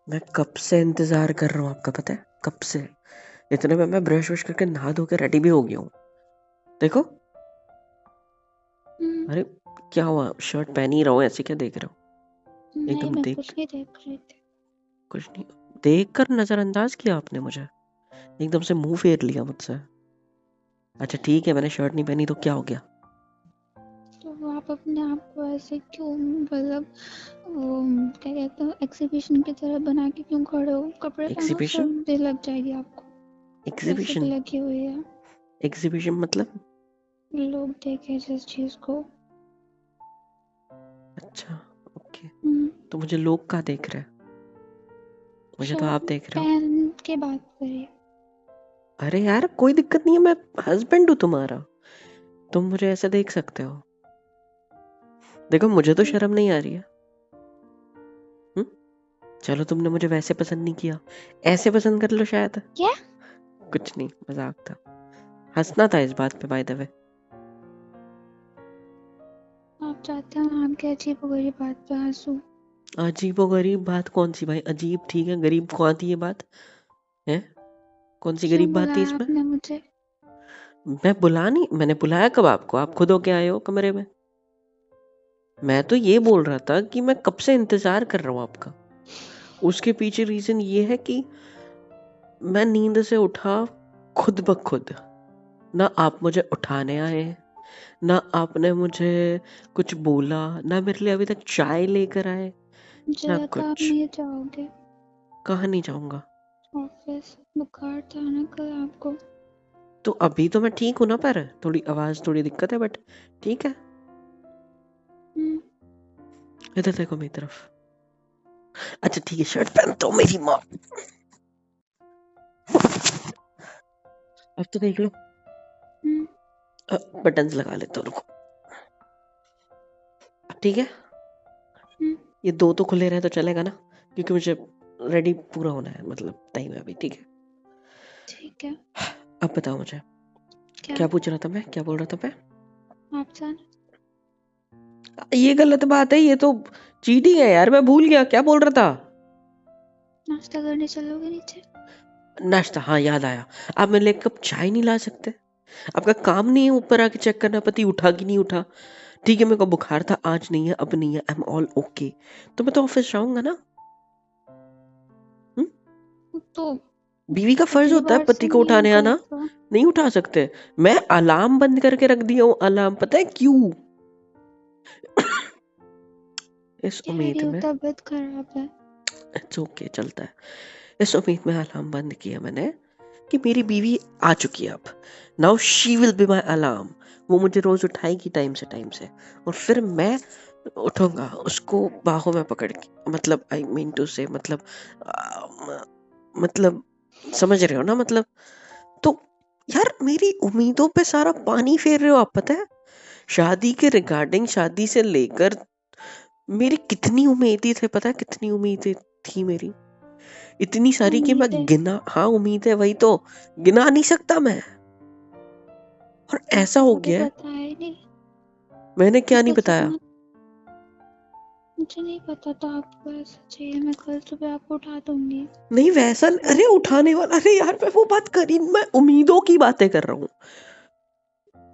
मैं कब से इंतजार कर रहा हूँ आपका, पता है कब से। इतने में मैं ब्रश वश करके नहा धो के रेडी भी हो गया हूँ। देखो। हम्म, अरे क्या हुआ, शर्ट पहन ही रहा हूँ, ऐसे क्या देख रहे हो? नहीं एकदम मैं देख। कुछ नहीं देख रही थी। कुछ नहीं। देख कर नजरअंदाज किया आपने मुझे, एकदम से मुंह फेर लिया मुझसे। अच्छा ठीक है, मैंने शर्ट नहीं पहनी तो क्या हो गया? तो आप अपने आप को ऐसे क्यों, मतलब क्या कहते हैं, एग्जीबिशन की तरह बना के क्यों खड़े हो? कपड़े पहनो, एग्जीबिशन? सर्दी लग जाएगी आपको। वैसे भी एग्जीबिशन? लगी हुई है। एग्जीबिशन मतलब? लोग देखे जिस चीज को। अच्छा। ओके। हम्म, तो मुझे लोग कहाँ देख रहे हैं? मुझे तो शर्ट आप देख रहे हो। पहन के बात करिए। अरे यार कोई दिक्कत नहीं है, मैं हस्बैंड हूँ तुम्हारा, तुम मुझे ऐसे देख सकते हो। देखो मुझे तो शर्म नहीं आ रही है। हम्म? चलो तुमने मुझे वैसे पसंद नहीं किया, ऐसे पसंद कर लो शायद। क्या? कुछ नहीं, मजाक था। हंसना था इस बात पे बाय द वे। आप चाहते हो मैं आपके अजीब बात पे हंसूं? अजीबो गरीब बात कौन सी भाई? अजीब ठीक है, गरीब को आती है बात है? कौन सी क्यों गरीब बात थी बुलाया इसमें? आपने मुझे? मैं बुला नहीं, मैंने बुलाया कब आपको? आप खुद होके आए हो कमरे में। मैं तो ये बोल रहा था कि मैं कब से इंतजार कर रहा हूँ आपका। उसके पीछे रीजन ये है कि मैं नींद से उठा खुद ब खुद। ना आप मुझे उठाने आए, ना आपने मुझे कुछ बोला, ना मेरे लिए अभी तक चाय लेकर आए, मुझे ना लगा आप कुछ। नहीं जाओगे कहाँ नहीं जाऊंगा? ऑफिस। बुखार था ना कल आपको। तो अभी तो मैं ठीक हूं ना, पर थोड़ी आवाज थोड़ी दिक्कत है, बट ठीक है। हम्म, इधर देखो मेरी तरफ। अच्छा ठीक है, शर्ट पहन तो मेरी माँ। अब तो देख लो। हम्म, बटन्स लगा लेता हूँ, रुको। अब ठीक है। हम्म, ये दो तो खुले रहे तो चलेगा ना, क्योंकि मुझे रेडी पूरा होना है, मतलब टाइम है अभी, ठीक है। ठीक है। अब बताओ मुझे, क्या? क्या पूछ रहा था मैं, क्या बोल रहा था मैं? आपसे। ये गलत बात है, ये तो चीटिंग है यार, मैं भूल गया क्या बोल रहा था। नाश्ता करने चलोगे नीचे? नाश्ता, हाँ याद आया। आप मेरे लिए एक कप चाय नहीं ला सकते? आपका काम नहीं है ऊपर आके चेक करना पति उठा कि नहीं उठा? ठीक है, मेरे को बुखार था, आज नहीं है, अब नहीं है, आई एम ऑल ओके। तो मैं तो ऑफिस जाऊंगा ना। हम्म? तो बीवी का फर्ज अगली होता है बार पति से को नहीं उठाने होगा आना। तो? नहीं उठा सकते? मैं अलार्म बंद करके रख दिया हूँ, अलार्म पता है क्यों? इस कह उम्मीद रही हो में। तबीयत खराब है। इट्स ओके, चलता है। इस उम्मीद में अलार्म बंद किया मैंने कि मेरी बीवी आ चुकी है अब। Now she will be my alarm. वो मुझे रोज उठाएगी टाइम से, और फिर मैं उठूंगा उसको बाहों में पकड़ के, मतलब आई मीन टू से, मतलब मतलब समझ रहे हो ना, मतलब। तो यार मेरी उम्मीदों पे सारा पानी फेर रहे हो आप, पता है? शादी के रिगार्डिंग, शादी से लेकर मेरी कितनी उम्मीदें थे, पता है कितनी उम्मीदें थी मेरी? इतनी सारी कि मैं उम्मीद है। गिना, हाँ उम्मीद है, वही तो। गिना नहीं सकता मैं। और ऐसा आपने हो कभी गया है। बताया ही नहीं। मैंने क्या नहीं मुझे बताया? जितना, मुझे नहीं पता था आपको ऐसा चाहिए। मैं कल सुबह आपको उठा दूंगी। नहीं वैसा अरे उठाने वाला, अरे यार मैं वो बात करी, मैं उम्मीदों की बातें कर रहा हूँ।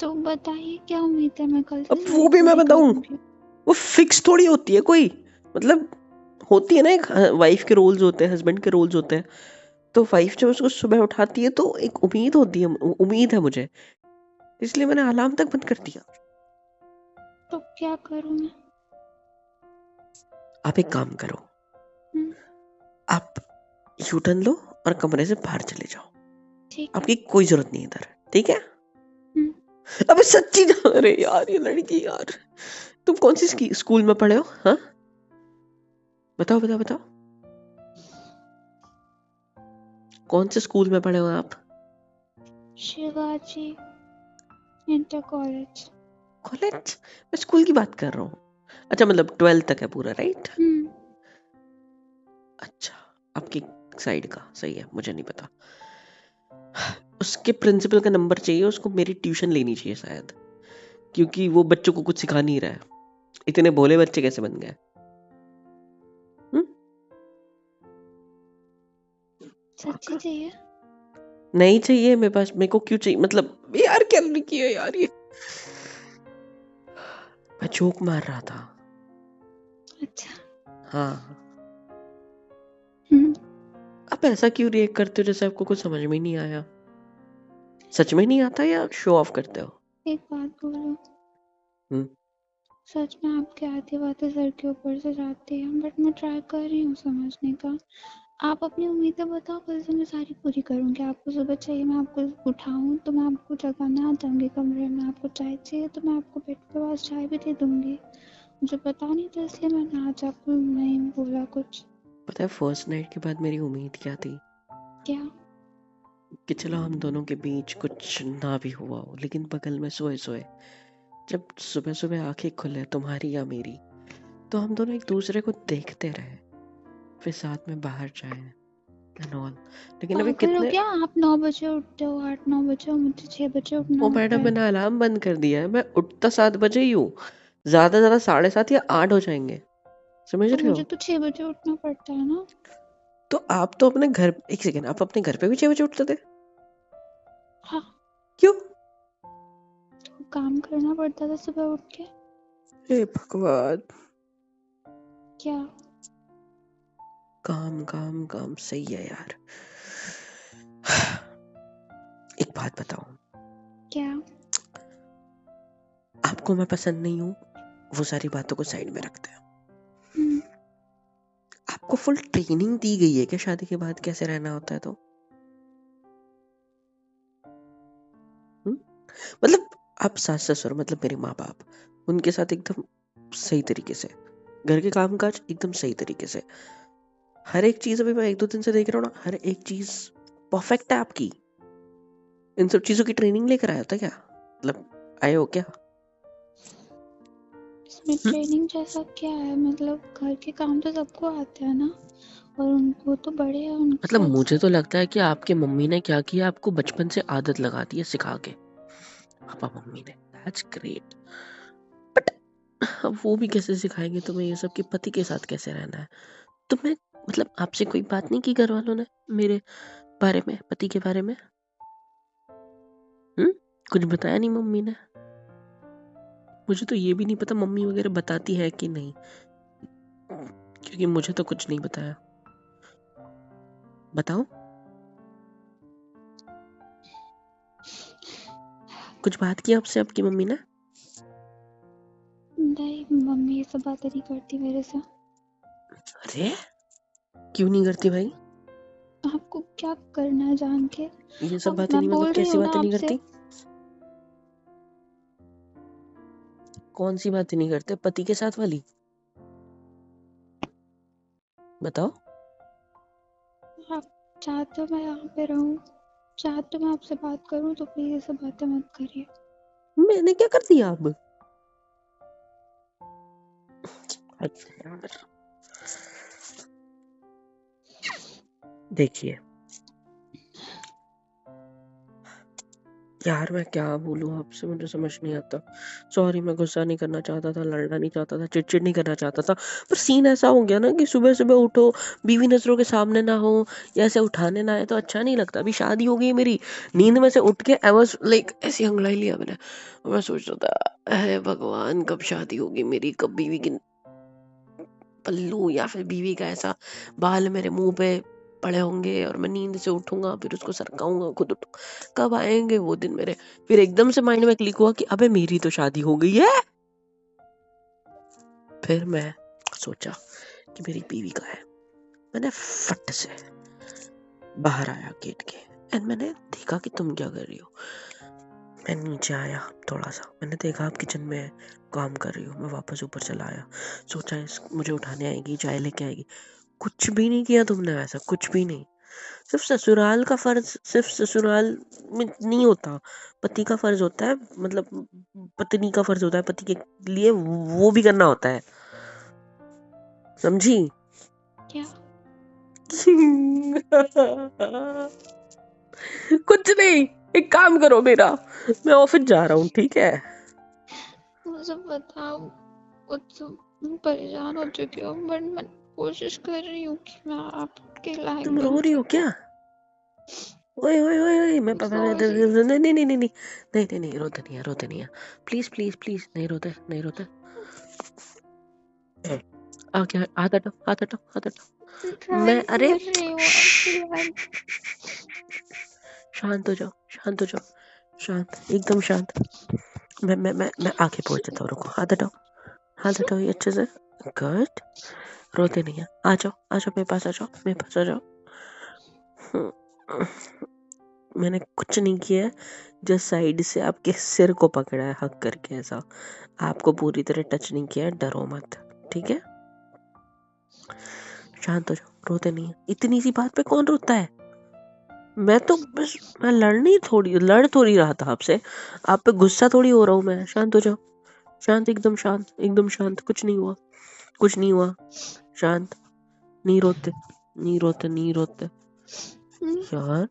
तो बताइए क्या उम्मीद है, मैं कल से अब वो सारी भी मैं पूरी बताऊं? करूंगी। वो फिक्स थोड़ी होती है कोई, मतलब होती है ना, एक वाइफ के रोल्स होते हैं, हस्बैंड के रोल्स होते हैं। तो वाइफ जब उसको सुबह उठाती है तो एक उम्मीद होती है, उम्मीद है मुझे, इसलिए मैंने अलार्म तक बंद कर दिया। तो क्या करूं मैं? आप एक काम करो, हम्म, आप यू टर्न लो और कमरे से बाहर चले जाओ। ठीक है। आपकी कोई जरूरत नहीं है इधर, ठीक है? हम्म, अबे सच्ची जा, अरे यार ये लड़की यार। तुम कौन सी स्कूल में पढ़े हो, हाँ? बताओ बताओ बताओ। कौन से स्कूल में पढ़े हो आप? Shivaji inter college. कॉलेज? मैं स्कूल की बात कर रहा हूँ। अच्छा मतलब 12th तक है पूरा, राइट? हम्म, अच्छा, आपकी साइड का सही है, मुझे नहीं पता। उसके प्रिंसिपल का नंबर चाहिए, उसको मेरी ट्यूशन लेनी चाहिए शायद, क्योंकि वो बच्चों को कुछ सिखा नहीं रहा है। इतने भोले बच्चे कैसे बन गए? हम्म? सच्ची पक्का चाहिए? नहीं चाहिए मेरे पास। मेरे को क्यों चाहिए मतलब यार, क्या लिखी है यार ये। मैं जोक मार रहा था। अच्छा। हाँ, हम्म। आप ऐसा क्यों रिएक्ट करते हो जैसे आपको कुछ समझ में नहीं आया? सच में नहीं आता या शो ऑफ करते हो? एक बात बोलो, हम्म। सच में आपकी आधी बातें सर के ऊपर से जाती हैं, बट मैं ट्राई कर रही हूँ समझने का। आप अपनी उम्मीदें बताओ, कल से मैं सारी पूरी करूँगी। आपको सुबह चाहिए मैं आपको उठाऊँ तो मैं आपको जगाने आ जाऊँगी कमरे में। आपको चाय चाहिए तो मैं आपको बेड के पास चाय भी दे दूँगी। मुझे पता नहीं था इसलिए मैंने आज आपको नहीं बोला कुछ। पता है फर्स्ट नाइट के बाद मेरी उम्मीद क्या थी? क्या? कि चलो हम दोनों के बीच कुछ ना भी हुआ हो, लेकिन बगल में सोए सोए जब सुबह सुबह आंखें खुले तुम्हारी या मेरी, तो हम दोनों एक दूसरे को देखते रहे, फिर साथ में बाहर जाए एंड ऑल। लेकिन अभी पागल हो कितने। क्या? आप 9 बजे उठते हो, 8-9 बजे, और मुझे 6 बजे उठना ओ होता मैडम, है। मैंने अलार्म बंद कर दिया है। मैं उठता 7 बजे ही हूँ, ज्यादा ज्यादा 7:30 या 8 हो जाएंगे। समझ तो रहे मुझे हो? तो 6 बजे उठना पड़ता है ना। तो आप तो अपने घर, एक सेकेंड, आप अपने घर पे भी 6 बजे उठते थे? हाँ, क्यों? तो काम करना पड़ता था सुबह उठ के। हे भगवान। क्या? काम काम काम, सही है यार। एक बात बताओ, क्या? आपको मैं पसंद नहीं हूँ, वो सारी बातों को साइड में रखते हैं। हम्म। आपको फुल ट्रेनिंग दी गई है क्या शादी के बाद कैसे रहना होता है? तो मतलब आप सास ससुर, मतलब मेरे माँ बाप, उनके साथ एकदम सही तरीके से, घर के काम काज एकदम सही तरीके से, हर एक चीज, अभी मैं 1-2 दिन से देख रहा हूँ ना, हर एक चीज परफेक्ट है आपकी। इन सब चीजों की ट्रेनिंग लेकर आया था क्या? मतलब आए हो क्या? इसमें ट्रेनिंग जैसा क्या है? मतलब घर के काम तो सबको आते हैं ना, और उनको तो बड़े हैं, उनके मतलब साथ। मुझे तो लगता है कि आपके मम्मी ने क्या किया, आपको बचपन से आदत लगा दी है सिखा के, पापा मम्मी ने। That's great. बट अब वो भी कैसे सिखाएंगे तुम्हें ये सब कि पति के साथ कैसे रहना है? तुम्हें मतलब आपसे कोई बात नहीं की घर वालों ने मेरे बारे में, पति के बारे में? कुछ बताया नहीं मम्मी ने? मुझे तो ये भी नहीं पता मम्मी वगैरह बताती है कि नहीं, क्योंकि मुझे तो कुछ नहीं बताया। बताओ, कुछ बात की आपसे आपकी मम्मी ने? नहीं, मम्मी ये सब बातें नहीं करती मेरे से। अरे क्यों नहीं करती भाई? आपको क्या करना है जान के? ये सब अब बातें मैं नहीं मतलब बोल रही कैसी हूँ ना बातें नहीं आपसे। करती? कौन सी बातें नहीं करते, पति के साथ वाली? बताओ। आप चाहते हो मैं यहाँ पे रहूँ, चाहते हो मैं आपसे बात करूँ, तो प्लीज ये सब बातें मत करिए। मैंने क्या कर दिया अब? देखिए यार, मैं क्या बोलूं आपसे, मुझे समझ नहीं आता। सॉरी, मैं गुस्सा नहीं करना चाहता था, लड़ना नहीं चाहता था, चिड़चिड़ नहीं करना चाहता था, पर सीन ऐसा हो गया ना कि सुबह सुबह उठो, बीवी नजरों के सामने ना हो, या ऐसे उठाने ना आए तो अच्छा नहीं लगता। अभी शादी हो गई मेरी, नींद में से उठ के आई वाज लाइक ऐसी हंगलाई लिया मैंने। मैं सोच रहा था, हे भगवान, कब शादी होगी मेरी, कब बीवी की पल्लू या फिर बीवी का ऐसा बाल मेरे मुंह पे पड़े होंगे और मैं नींद से उठूंगा, फिर उसको सरकाऊंगा, खुद उठूंगा। कब आएंगे वो दिन मेरे? फिर एकदम से माइंड में क्लिक हुआ कि अबे मेरी तो शादी हो गई है। फिर मैं सोचा कि मेरी बीवी का है। मैंने फट से बाहर आया गेट के, एंड मैंने देखा कि तुम क्या कर रही हो। मैं नीचे आया थोड़ा सा, मैंने देखा आप किचन में काम कर रही हो। मैं वापस ऊपर चला आया, सोचा इस मुझे उठाने आएगी, चाय लेके आएगी। कुछ भी नहीं किया तुमने वैसा, कुछ भी नहीं। सिर्फ ससुराल का फर्ज सिर्फ ससुराल में नहीं होता, पति का फर्ज होता है, मतलब पत्नी का फर्ज होता है पति के लिए, वो भी करना होता है, समझी? क्या? कुछ नहीं, एक काम करो मेरा, मैं ऑफिस जा रहा हूँ, ठीक है? मुझे बताओ, मैं परेशान हो चुकी हूँ, बट मैं कोशिश कर रही हूँ कि मैं आपके लायक तुम बन रो रही हो सकूँ। क्या? ओए ओए ओए ओए सॉरी। नहीं नहीं नहीं नहीं नहीं नहीं नहीं नहीं, रोते नहीं है, प्लीज प्लीज प्लीज, नहीं रोते नहीं रोते। आके हाथ हटाओ हाथ हटाओ हाथ हटाओ। ट्राई मैं अरे कर रही हूँ आपकी यार। शांत हो जाओ शांत हो जाओ, शांत एकदम शांत। मैं आके पहुंच जाता हूँ, रुको, हाथ हटाओ ये अच्छे से। गुड, रोते नहीं है, आ जाओ मेरे पास, आ जाओ मेरे पास, आ जाओ। मैंने कुछ नहीं किया है, जस्ट साइड से आपके सिर को पकड़ा है हक करके, ऐसा। आपको पूरी तरह टच नहीं किया है, डरो मत, ठीक है? शांत हो जाओ, रोते नहीं है, इतनी सी बात पे कौन रोता है? मैं तो बस, मैं लड़ थोड़ी रहा था आपसे, आप पे गुस्सा थोड़ी हो रहा हूँ मैं। शांत हो जाओ, शांत, एकदम शांत, कुछ नहीं हुआ, कुछ नहीं हुआ, शांत। नहीं रोते नहीं रोते नहीं रोते। यार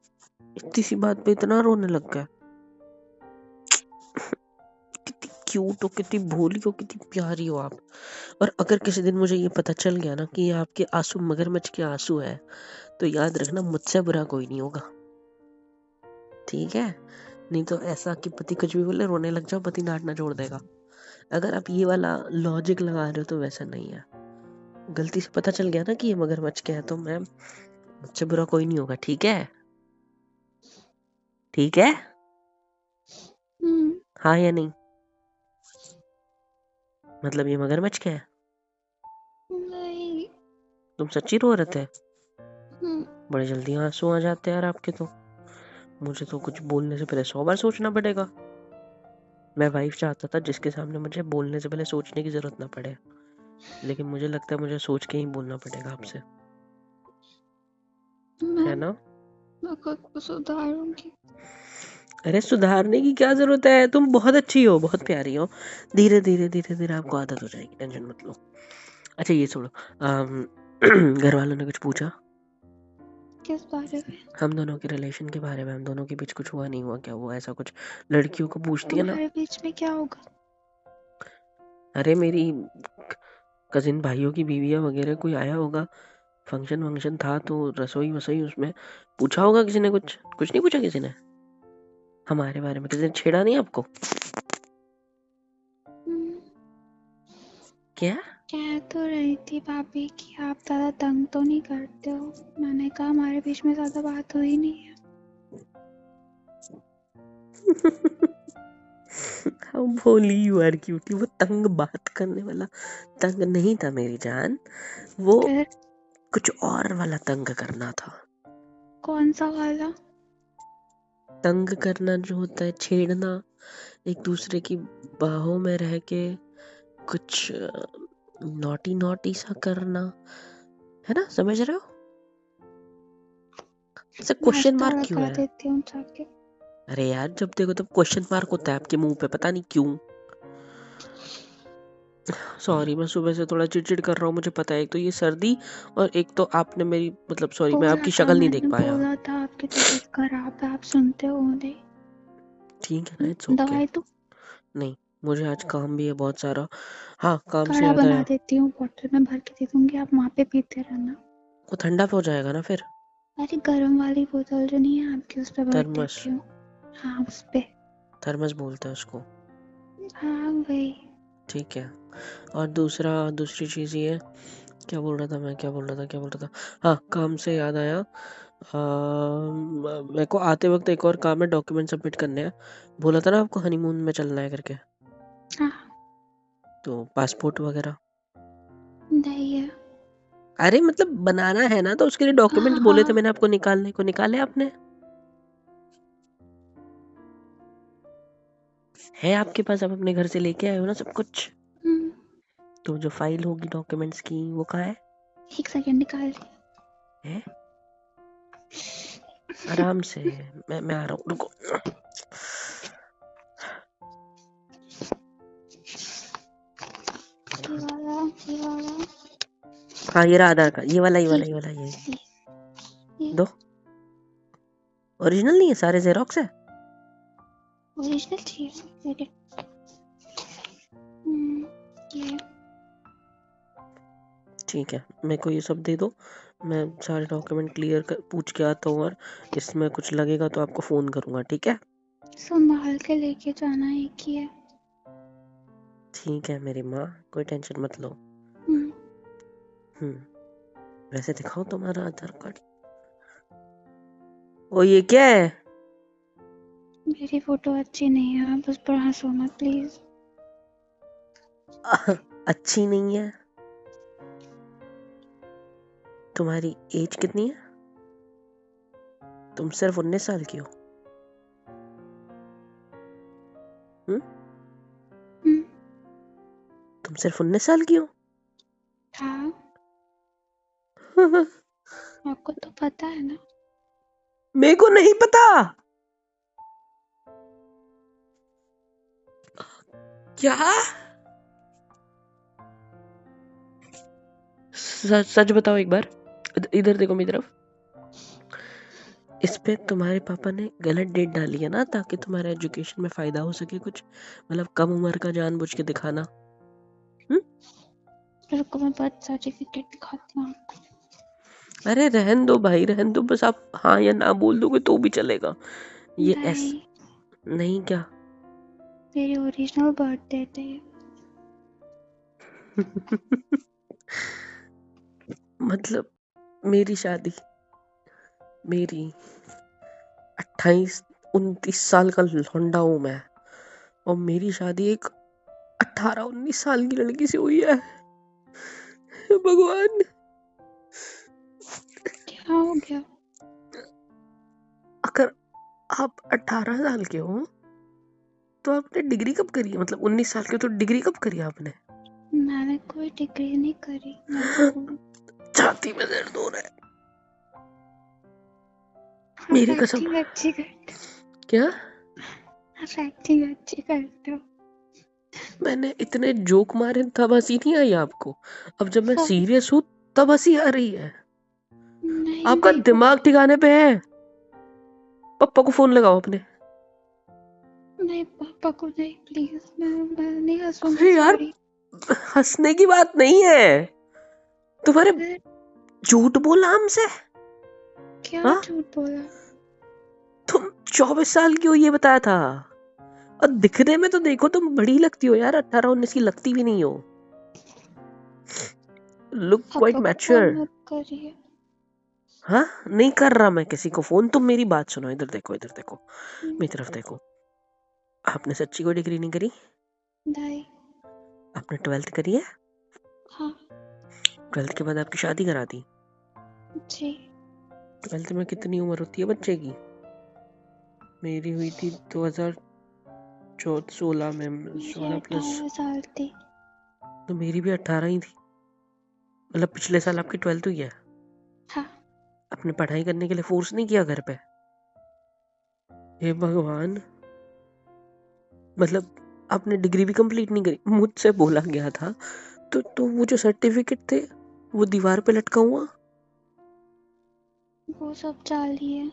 इतनी सी बात पे इतना रोने लग गया। कितनी क्यूट हो, कितनी भोली हो, कितनी प्यारी हो आप। और अगर किसी दिन मुझे ये पता चल गया ना कि ये आपके आंसू मगरमच्छ के आंसू है, तो याद रखना मुझसे बुरा कोई नहीं होगा, ठीक है? नहीं तो ऐसा कि पति कुछ भी बोले रोने लग जाओ, पति डांटना छोड़ देगा। अगर आप ये वाला लॉजिक लगा रहे हो तो वैसा नहीं है। गलती से पता चल गया ना कि ये मगरमच्छ के है, तो मैम मुझसे बुरा कोई नहीं होगा, ठीक है? ठीक है, हाँ या नहीं? मतलब ये मगरमच्छ के है? नहीं। तुम सच्ची रो रहे थे? बड़े जल्दी आंसू आ जाते हैं यार आपके तो। मुझे तो कुछ बोलने से पहले 100 बार सोचना पड़ेगा। मैं वाइफ चाहता था जिसके सामने मुझे बोलने से पहले सोचने की जरूरत ना पड़े, लेकिन मुझे लगता है मुझे सोच के ही बोलना पड़ेगा आपसे, है ना? मैं खुद को सुधारूंगी। अरे सुधारने की क्या जरूरत है, तुम बहुत अच्छी हो, बहुत प्यारी हो। धीरे धीरे आपको आदत हो जाएगी, टेंशन मत लो। अच्छा ये छोड़ो, घर वालों ने कुछ पूछा? किस बारे में? हम दोनों के रिलेशन के बारे में, हम दोनों के बीच कुछ हुआ नहीं हुआ क्या? वो ऐसा कुछ लड़कियों को पूछती है ना। हमारे बीच में क्या होगा? अरे मेरी कजिन भाइयों की बीवियां वगैरह कोई आया होगा, फंक्शन वंक्शन था तो रसोई वसोई, उसमें पूछा होगा किसी ने, कुछ कुछ नहीं पूछा किसी ने हमारे बारे में? किसी ने छेड़ा नहीं आपको? क्या? कह तो रही थी भाभी कि आप ज्यादा तंग तो नहीं करते हो। मैंने कहा हमारे बीच में ज्यादा बात हुई नहीं है। हाउ भोली यू आर क्यूटी। वो तंग बात करने वाला तंग नहीं था मेरी जान, वो फिर कुछ और वाला तंग करना था। कौन सा वाला? तंग करना जो होता है, छेड़ना, एक दूसरे की बाहों में रह के कुछ नॉटी नॉटी सा करना, है ना? समझ रहे हो? ऐसा क्वेश्चन नाश्ता मार्क क्यों लगा है? देती हूँ जाके। अरे यार जब देखो तब क्वेश्चन मार्क होता है आपके मुंह पे, पता नहीं क्यों। सॉरी, मैं सुबह से थोड़ा चिड़चिड़ कर रहा हूँ, मुझे पता है। एक तो ये सर्दी, और एक तो आपने मेरी, मतलब सॉरी, मैं आपकी शक्ल नहीं देख पाया। बोला था आपकी तबीयत खराब है, आप सुनते हो नहीं। ठीक है ना, इट्स ओके। दवाई तो नहीं, मुझे आज काम भी है बहुत सारा। हाँ, काम से काढ़ा याद बना आया, देती हूँ, बॉटल में भर के दे दूंगी, आप वहाँ पे पीते रहना। वो ठंडा हो जाएगा ना फिर। अरे गर्म वाली बोतल जो नहीं है आपकी, उस पे भर थर्मस, देती हूँ। हाँ उस पे। थर्मस बोलते हैं उसको। हाँ वही। ठीक है। और दूसरी चीज़ ये, क्या बोल रहा था मैं, क्या बोल रहा था? हाँ, काम से याद आया, मेरे को आते वक्त एक और काम है, डॉक्यूमेंट सबमिट करने हैं। बोला था ना आपको हनीमून में चलना है करके, हाँ तो पासपोर्ट वगैरह। नहीं है। अरे मतलब बनाना है ना, तो उसके लिए डॉक्यूमेंट्स बोले थे हाँ मैंने आपको निकालने को, निकाले आपने? है आपके पास? आप अपने घर से लेके आए हो ना सब कुछ? तो जो फाइल होगी डॉक्यूमेंट्स की, वो कहाँ है? एक सेकंड निकाल ली। है? आराम से, मैं आ रहा हूँ, रुको। ये वाला, ये वाला, हाँ ये रहा आधार कार्ड, ये वाला ये दो। ओरिजिनल नहीं है, सारे जेरोक्स है। ओरिजिनल चाहिए। सेकंड। ये ठीक है, मेरे को ये सब दे दो, मैं सारे डॉक्यूमेंट क्लियर कर पूछ के आता हूँ, और इसमें कुछ लगेगा तो आपको फोन करूंगा, ठीक है? संभाल के लेके जाना, एक ही है। ठीक है मेरी माँ, कोई टेंशन मत लो। हम्म, वैसे दिखाओ तुम्हारा आधार कार्ड। ओ ये क्या है? मेरी फोटो अच्छी नहीं है, आप उस पर हंसो मत प्लीज। अच्छी नहीं है? तुम्हारी एज कितनी है? तुम सिर्फ 19 साल की हो? हम्म, तुम सिर्फ 19 साल की हो? हाँ, आपको तो पता है ना। मेरे को नहीं पता। क्या? सच बताओ एक बार, इधर देखो मेरी तरफ। इस पे तुम्हारे पापा ने गलत डेट डाली है ना, ताकि तुम्हारे एजुकेशन में फायदा हो सके कुछ, मतलब कम उम्र का जानबूझ के दिखाना। रुको, मैं बर्थ सर्टिफिकेट दिखाती हूँ आपको। अरे रहन दो भाई, रहन दो, बस आप हाँ या ना बोल दोगे तो भी चलेगा। ये नहीं, नहीं क्या? मेरी ओरिजिनल बर्थ डेट है। मतलब मेरी शादी, मेरी 28-29 साल का लौंडा हूँ मैं, और मेरी शादी एक 18-19 साल की लड़की से हुई है। भगवान, क्या हो गया? अगर आप 18 साल के हो तो आपने डिग्री कब करी है? मतलब 19 साल के हो तो डिग्री कब करी आपने? मैंने कोई डिग्री नहीं करी, मैं स्कूल। छाती में दर्द हो रहा है मेरी कसम। एक्टिंग अच्छी करते क्या? हो, एक्टिंग अच्छी करते हो। मैंने इतने जोक मारे तब हंसी नहीं आई आपको? अब जब मैं सब सीरियस हूँ तब हंसी आ रही है? नहीं, आपका मेरे को दिमाग ठिकाने पे है? पापा को फोन लगाओ अपने। नहीं, पापा को नहीं प्लीज, मैं नहीं हंसूंगी, अरे यार, सॉरी। हंसने की बात नहीं है। तुम्हारे झूठ बोला हमसे? क्या हाँ, झूठ बोला? तुम 24 साल की हो ये बताया था, और दिखने में तो देखो तुम बड़ी लगती हो यार, 18-19 की लगती भी नहीं हो। लुक क्वाइट पापा को मैच्योर। फोन मत करिए। हाँ, नहीं कर रहा मैं किसी को फोन। तुम मेरी बात सुनो, इधर देखो, इधर देखो, मेरी तरफ देखो। आपने सच्ची कोई डिग्री नहीं करी? नहीं। आपने 12th करी है? हाँ 12th के बाद आपकी शादी करा दी? जी। 12th में कितनी उम्र होती है बच्चे की? मेरी हुई थी 2016 में, मेरी 16 प्लस, 18 साल थी। तो मेरी भी 18 ही थी। मतलब पिछले साल आपकी 12th हुई है? हाँ, आपने पढ़ाई करने के लिए फोर्स नहीं किया घर पे? हे भगवान, मतलब आपने डिग्री भी कंप्लीट नहीं करी? मुझसे बोला गया था तो वो जो सर्टिफिकेट थे वो दीवार पे लटका हुआ, वो सब जाली है।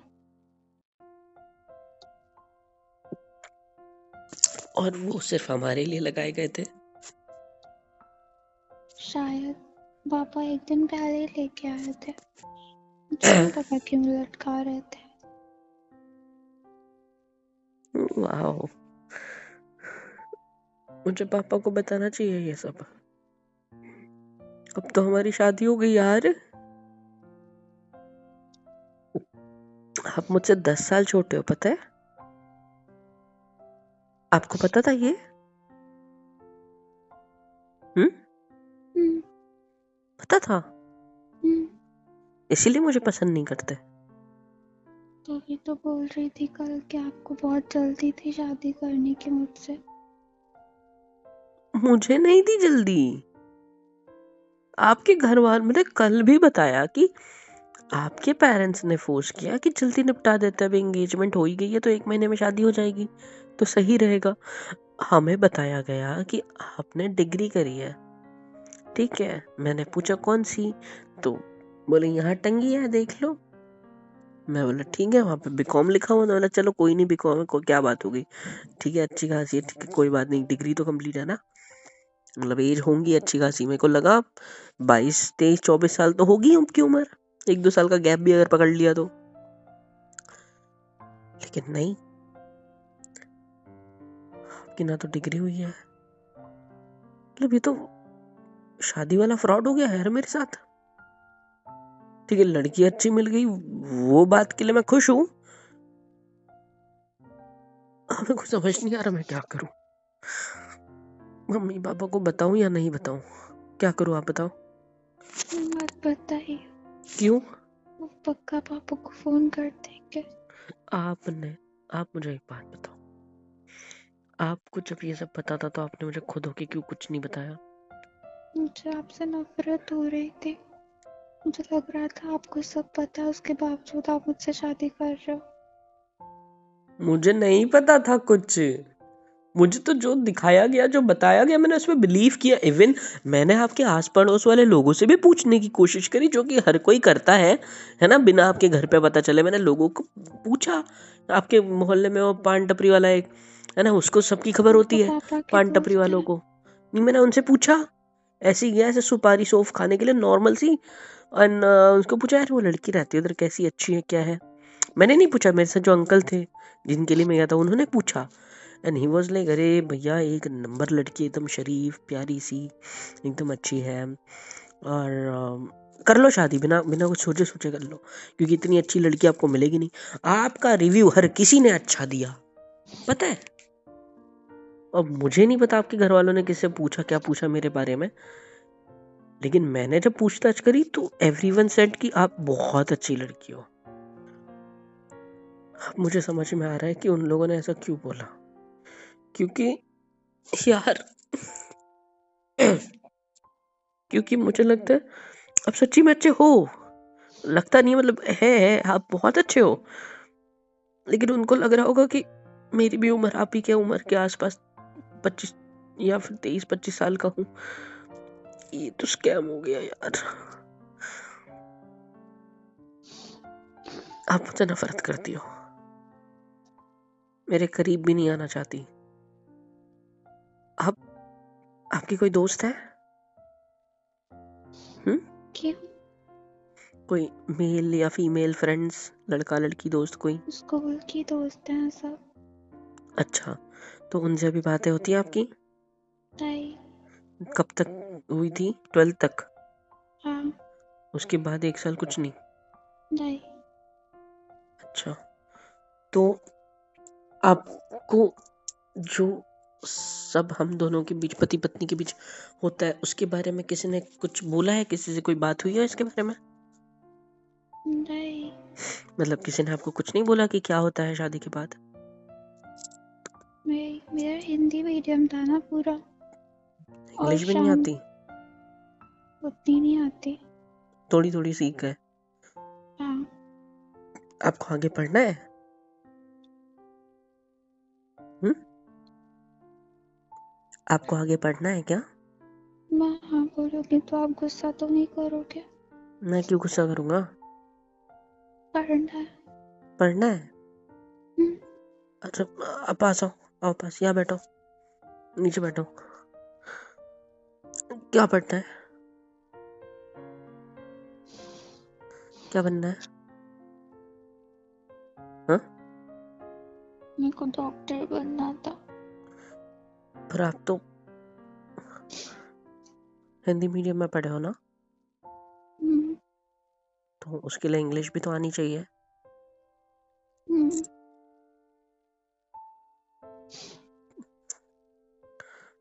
और वो सिर्फ हमारे लिए लगाए गए थे। शायद पापा एक दिन पहले ही लेके आए थे, मुझे नहीं पता क्यों लटका रहे थे। वाह, मुझे पापा को बताना चाहिए ये सब। अब तो हमारी शादी हो गई यार। आप मुझसे 10 साल छोटे हो, पता है? आपको पता था ये? पता था? इसीलिए मुझे पसंद नहीं करते। तभी तो बोल रही थी कल कि आपको बहुत जल्दी थी शादी करने की मुझसे। मुझे नहीं थी जल्दी। आपके घर वाले, मैंने कल भी बताया कि आपके पेरेंट्स ने फोर्स किया कि जल्दी निपटा देते, अब एंगेजमेंट हो ही गई है तो 1 महीने में शादी हो जाएगी तो सही रहेगा। हमें बताया गया कि आपने डिग्री करी है, ठीक है? मैंने पूछा कौन सी, तो बोले यहाँ टंगी है देख लो। मैं बोला ठीक है, वहाँ पे बीकॉम लिखा हुआ था। बोला चलो कोई नहीं, बीकॉम में क्या बात हो गई, ठीक है, अच्छी खासी है, ठीक है, कोई बात नहीं, डिग्री तो कंप्लीट है ना, मतलब एज होंगी अच्छी खासी। मेरे को लगा 22-23-24 साल तो होगी उनकी उम्र। 1-2 साल का गैप भी अगर पकड़ लिया तो। लेकिन नहीं, आपकी ना तो डिग्री हुई है, मतलब ये तो शादी वाला फ्रॉड हो गया है यार मेरे साथ। ठीक है, लड़की अच्छी मिल गई, वो बात के लिए मैं खुश हूँ। हमें कुछ समझ नहीं आ रहा मैं क्या करूँ। मम्मी पापा को बताऊं या नहीं बताऊं, क्या करूं आप बताओ। मत बताइए, क्यों? वो पक्का पापा को फोन कर देंगे। आप मुझे एक बात बताओ, आपको जब ये सब पता था तो आपने मुझे खुद होके क्यों कुछ नहीं बताया? मुझे आपसे नफरत हो रही थी। मुझे लग रहा था आपको सब पता है, उसके बावजूद आप मुझसे शादी कर रहे हो। मुझे नहीं पता था कुछ, मुझे तो जो दिखाया गया, जो बताया गया, मैंने उसमें बिलीव किया। इवन मैंने आपके आस पड़ोस वाले लोगों से भी पूछने की कोशिश करी, जो कि हर कोई करता है ना, बिना आपके घर पे पता चले। मैंने लोगों को पूछा, आपके मोहल्ले में वो पान टपरी वाला एक है ना, उसको सबकी खबर वो होती है, पापा के पान टपरी दोस्त वालों हैं। को। नहीं, मैंने उनसे पूछा, ऐसे ही गया ऐसे सुपारी सौंफ खाने के लिए नॉर्मल सी, और उसको पूछा यार वो लड़की रहती है उधर कैसी, अच्छी है क्या है। मैंने नहीं पूछा, मेरे साथ जो अंकल थे जिनके लिए मैं गया था उन्होंने पूछा। एंड ही वाज लाइक, अरे भैया एक नंबर लड़की, एकदम शरीफ प्यारी सी, एकदम अच्छी है, और कर लो शादी, बिना बिना कुछ सोचे सोचे कर लो, क्योंकि इतनी अच्छी लड़की आपको मिलेगी नहीं। आपका रिव्यू हर किसी ने अच्छा दिया, पता है। अब मुझे नहीं पता आपके घर वालों ने किससे पूछा, क्या पूछा मेरे बारे में, लेकिन मैंने जब पूछताछ करी तो एवरीवन सेड कि आप बहुत अच्छी लड़की हो। अब मुझे समझ में आ रहा है कि उन लोगों ने ऐसा क्यों बोला, क्योंकि यार क्योंकि मुझे लगता है आप सच्ची में अच्छे हो, लगता नहीं है, मतलब है आप बहुत अच्छे हो, लेकिन उनको लग रहा होगा कि मेरी भी उम्र आप ही के उम्र के आसपास 25 या फिर 23-25 साल का हूँ, ये तो स्कैम हो गया यार। आप मुझसे नफरत करती हो, मेरे करीब भी नहीं आना चाहती। आप आपकी कोई दोस्त है? क्यों? कोई मेल या फीमेल फ्रेंड्स, लड़का लड़की दोस्त कोई? स्कूल की दोस्त हैं सब। अच्छा, तो उनसे भी बातें होती हैं आपकी? नहीं। कब तक हुई थी? 12th तक? हाँ। उसके बाद 1 साल कुछ नहीं? नहीं। अच्छा, तो आपको जो सब हम दोनों के बीच, पति पत्नी के बीच होता है, उसके बारे में किसी ने कुछ बोला है, किसी से कोई बात हुई है इसके बारे में? नहीं। मतलब किसी ने आपको कुछ नहीं बोला कि क्या होता है शादी के बाद? मेरा हिंदी मीडियम था ना पूरा, और इंग्लिश भी नहीं शाम आती? उतनी नहीं आती। थोड़ी थोड़ी सीख है। हाँ। आपको आगे पढ़ना है? हम्म? आपको आगे पढ़ना है क्या? मैं हाँ बोलोगे तो आप गुस्सा तो नहीं करोगे? मैं क्यों गुस्सा करूंगा? पढ़ना है। पढ़ना है? हम्म, अच्छा, आप पास आओ, आओ पास, यहाँ बैठो, नीचे बैठो। क्या पढ़ना है? क्या बनना है? हाँ? मेरे को डॉक्टर बनना था। पर आप तो हिंदी मीडियम में पढ़े हो ना, हम्म, तो उसके लिए इंग्लिश भी तो आनी चाहिए। हम्म।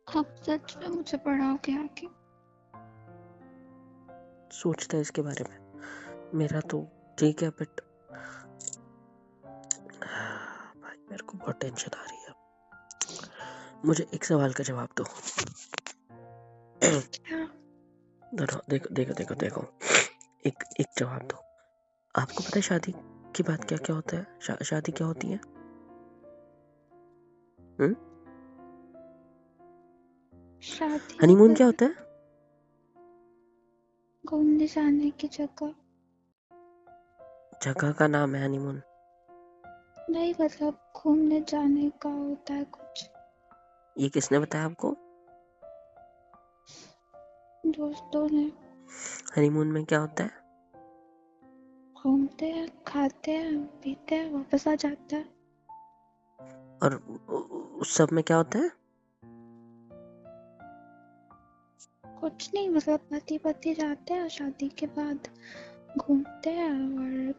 आप सच में मुझे पढ़ाओगे आगे? सोचते हैं इसके बारे में, मेरा तो ठीक है, बट भाई मेरे को बहुत टेंशन आ रही है। मुझे एक सवाल का जवाब दो। क्या? देखो देखो देखो देखो देखो, एक एक जवाब दो। आपको पता है शादी के बाद क्या क्या होता है? शादी क्या होती है? हम्म? शादी हनीमून क्या मतलब होता है? घूमने जाने की जगह। जगह का नाम है हनीमून? नहीं, मतलब घूमने जाने का होता है कुछ। ये किसने बताया आपको? दोस्तों ने। हनीमून में क्या होता है? घूमते हैं, खाते हैं, पीते हैं, वापस आ जाते हैं। और उस सब में क्या होता है? कुछ नहीं, मतलब पति पति जाते हैं, शादी के बाद घूमते हैं और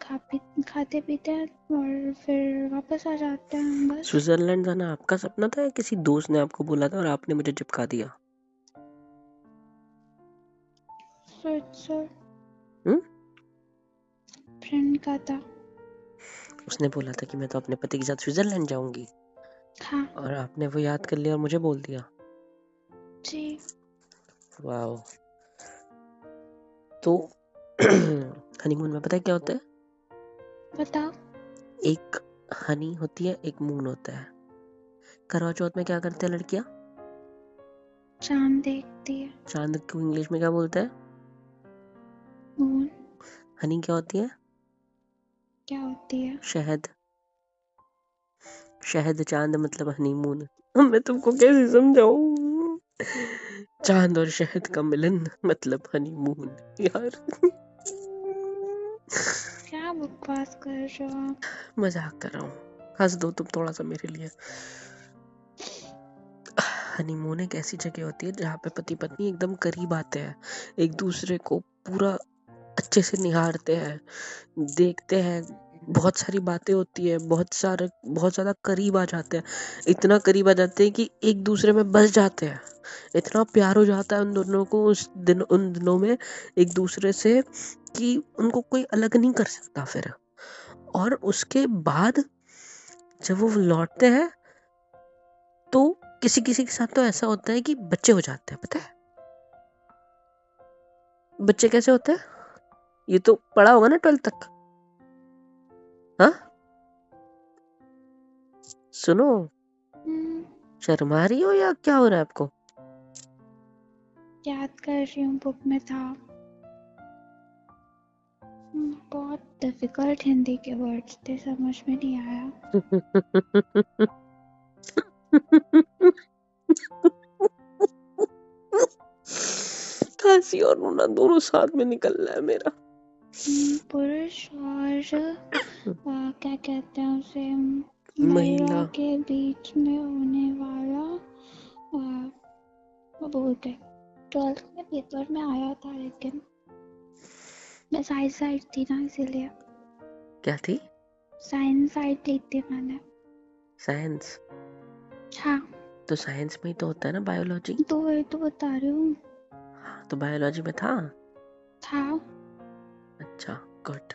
खाते पीते हैं और फिर वापस आ जाते हैं, बस। स्विट्जरलैंड जाना आपका सपना था या किसी दोस्त ने आपको बोला था और आपने मुझे चिपका दिया? स्विट्जर हम्म? फ्रेंड का था। उसने बोला था कि मैं तो अपने पति के साथ स्विट्जरलैंड जाऊंगी, हाँ और आपने वो याद कर लिया और मुझे बोल दिया। जी। वाओ। तो हनीमून में पता है क्या होता है? बताओ। एक हनी होती है, एक मून होता है। करवा चौथ में क्या करते हैं लड़कियां? चांद देखती है। चांद को इंग्लिश में क्या बोलते हैं? मून। हनी क्या होती है? क्या होती है? शहद। शहद चांद मतलब हनीमून। मैं तुमको कैसे समझाऊं? चांद और शहद का मिलन मतलब हनीमून। यार क्या बकवास कर रहे हो आप? मजाक कर रहा हूँ, हंस दो तुम थोड़ा सा मेरे लिए। हनीमून एक ऐसी जगह होती है जहाँ पे पति पत्नी एकदम करीब आते हैं, एक दूसरे को पूरा अच्छे से निहारते हैं, देखते हैं, बहुत सारी बातें होती है, बहुत ज्यादा करीब आ जाते हैं, इतना करीब आ जाते हैं कि एक दूसरे में बस जाते हैं। इतना प्यार हो जाता है उन दोनों को उन दिनों में एक दूसरे से कि उनको कोई अलग नहीं कर सकता फिर। और उसके बाद जब वो लौटते हैं तो किसी किसी के साथ तो ऐसा होता है कि बच्चे हो जाते हैं, पता है? बच्चे कैसे होते हैं? ये तो पढ़ा होगा ना 12th तक। हाँ, सुनो, शर्मा रही हो या क्या हो रहा है आपको? याद कर रही हूँ, बुक में था। बहुत डिफिकल्ट हिंदी के वर्ड्स थे, समझ में नहीं आया। खांसी और रोना दोनों साथ में निकल रहा है मेरा। पुरुष और क्या कहते हैं उसे, महिला। महिला के बीच में होने वाला, वो बोल गए। 12th में पेपर में आया था, लेकिन मैं साइड थी ना, इसीलिए। क्या थी? साइंस साइड ली थी मैंने। साइंस? हाँ, तो साइंस में ही तो होता है ना बायोलॉजी। तो वही तो बता रही हूँ। तो बायोलॉजी में था। अच्छा, गुड।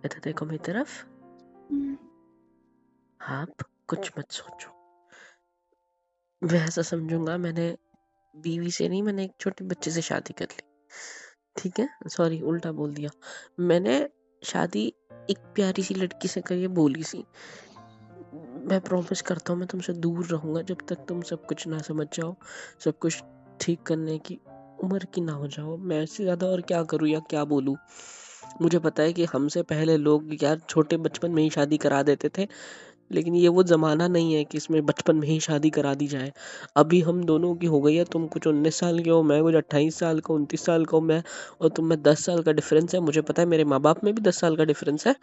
इधर देखो मेरी तरफ। आप कुछ मत सोचो, मैं ऐसा समझूंगा मैंने बीवी से नहीं, मैंने एक छोटे बच्चे से शादी कर ली, ठीक है? सॉरी, उल्टा बोल दिया। मैंने शादी एक प्यारी सी लड़की से करी है, बोली सी। मैं प्रॉमिस करता हूँ मैं तुमसे दूर रहूंगा जब तक तुम सब कुछ ना समझ जाओ, सब कुछ ठीक करने की उम्र की ना हो जाओ। मैं इससे ज्यादा और क्या करूँ या क्या बोलूँ? मुझे पता है कि हमसे पहले लोग यार छोटे बचपन में ही शादी करा देते थे, लेकिन ये वो ज़माना नहीं है कि इसमें बचपन में ही शादी करा दी जाए। अभी हम दोनों की हो गई है, तुम कुछ 19 साल के हो, मैं कुछ 28 साल का, 29 साल का हूँ मैं, और तुम में 10 साल का डिफरेंस है। मुझे पता है मेरे माँ बाप में भी 10 साल का डिफरेंस है,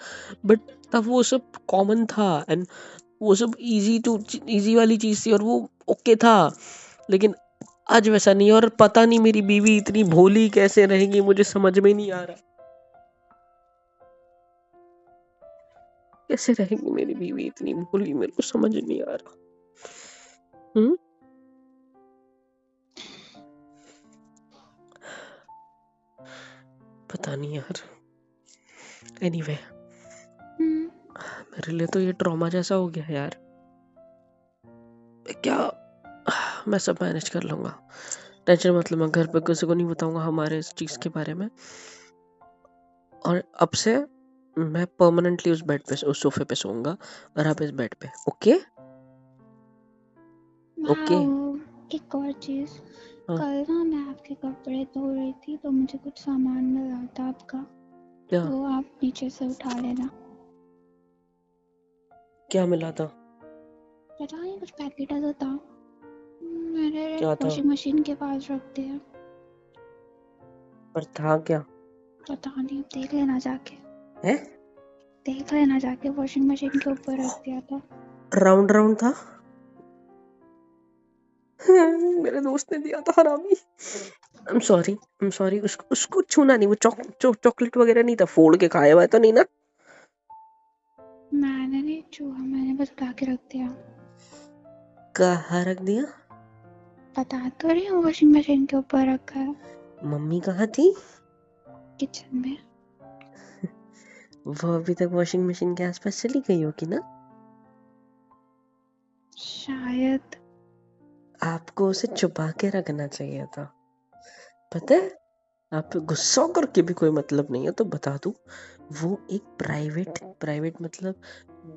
बट तब वो सब कॉमन था एंड वो सब इजी वाली चीज़ थी और वो ओके था। लेकिन आज वैसा नहीं है, और पता नहीं मेरी बीवी इतनी भोली कैसे रहेगी, मुझे समझ में नहीं आ रहा कैसे रहेगी मेरी बीवी इतनी भोली, मेरे को समझ नहीं आ रहा। पता नहीं यार। एनीवे, मेरे लिए तो ये ट्रॉमा जैसा हो गया यार। क्या, मैं सब मैनेज कर लूंगा, टेंशन मतलब मैं घर पे किसी को नहीं बताऊंगा हमारे इस चीज के बारे में। और अब से मैं परमानेंटली उस बेड पे, उस सोफे पे सोऊंगा और आप इस बेड पे। ओके? ओके। एक और चीज, हाँ। कल ना मैं आपके कपड़े धो रही थी तो मुझे कुछ सामान मिला था आपका, क्या? वो आप नीचे से उठा लेना। क्या मिला था? पता नहीं, कुछ पैकेट ऐसा था, मैंने क्या था? वॉशिंग मशीन के पास रख दिया। पर था क्या? पता नहीं, देख लेना जाके। है? देख लेना जाके, वॉशिंग मशीन के ऊपर रख दिया था। राउंड राउंड था। मेरे दोस्त ने दिया था हरामी। I am sorry. उसको उसको छूना नहीं, वो चॉकलेट वगैरह नहीं था, फोड़ के खाया हुआ है तो नहीं ना? मैंने नहीं छुआ, मैंने बस उठा के रख दिया। कहाँ रख दिया? बता तो रही हूँ, वॉशिंग मशीन के ऊपर रखा है। मम्मी कहाँ थी? किचन में। वो अभी तक वॉशिंग मशीन के आसपास चली गई होगी ना? शायद। आपको उसे छुपा के रखना चाहिए था। पता है, आप पे गुस्सा करके भी कोई मतलब नहीं है तो बता दूं, वो एक प्राइवेट मतलब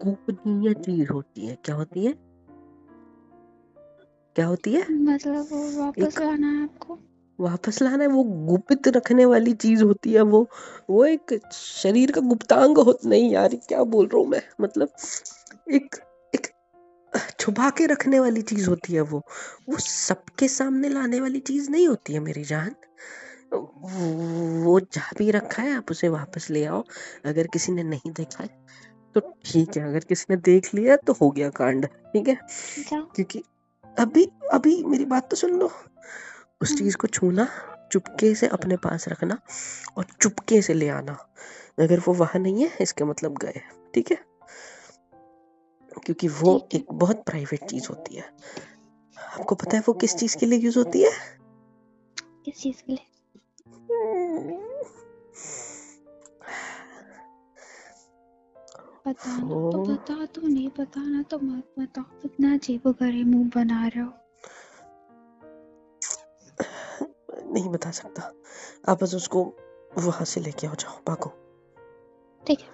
गोपनीय चीज होती है। क्या होती है? क्या होती है? मतलब वो वापस एक लाना है आपको? वापस लाना है, वो गुपित रखने वाली चीज होती है। वो एक शरीर का गुप्तांग हो, नहीं यार क्या बोल रहा हूँ मैं, मतलब एक एक छुपा के रखने वाली चीज होती है। वो सबके सामने लाने वाली चीज नहीं होती है मेरी जान। वो जहाँ भी रखा है आप उसे वापस ले आओ। अगर किसी ने नहीं देखा है तो ठीक है, अगर किसी ने देख लिया तो हो गया कांड, ठीक है। क्या? क्योंकि अभी अभी मेरी बात तो सुन लो। उस चीज को छूना, चुपके से अपने पास रखना और चुपके से ले आना। अगर वो वहां नहीं है इसका मतलब गए, ठीक है। क्योंकि वो ठीक है। एक बहुत प्राइवेट चीज होती है। आपको पता है वो किस चीज के लिए यूज होती है? किस चीज के लिए? बताना तो वो बता, तो नहीं बताना तो मत बताओ। इतना अजीबोगरीब मुंह बना रहे हो। नहीं बता सकता। आप बस उसको वहां से लेके आओ, जाओ भागो। ठीक है।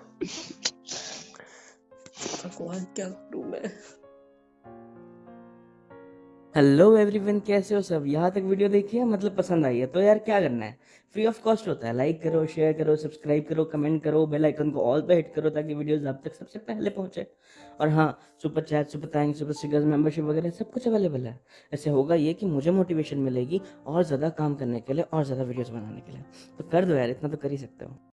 भगवान क्या करूं मैं। हेलो एवरीवन, कैसे हो सब? यहाँ तक वीडियो देखी है, मतलब पसंद आई है तो यार क्या करना है, फ्री ऑफ कॉस्ट होता है। लाइक करो, शेयर करो, सब्सक्राइब करो, कमेंट करो, बेल आइकन को ऑल पे हिट करो ताकि वीडियोस आप तक सबसे पहले पहुंचे। और हाँ, super chat, super thanks, super stickers, membership वगैरह सब कुछ अवेलेबल है। ऐसे होगा ये कि मुझे मोटिवेशन मिलेगी और ज़्यादा काम करने के लिए और ज़्यादा वीडियोज़ बनाने के लिए। तो कर दो यार, इतना तो कर ही सकते हो।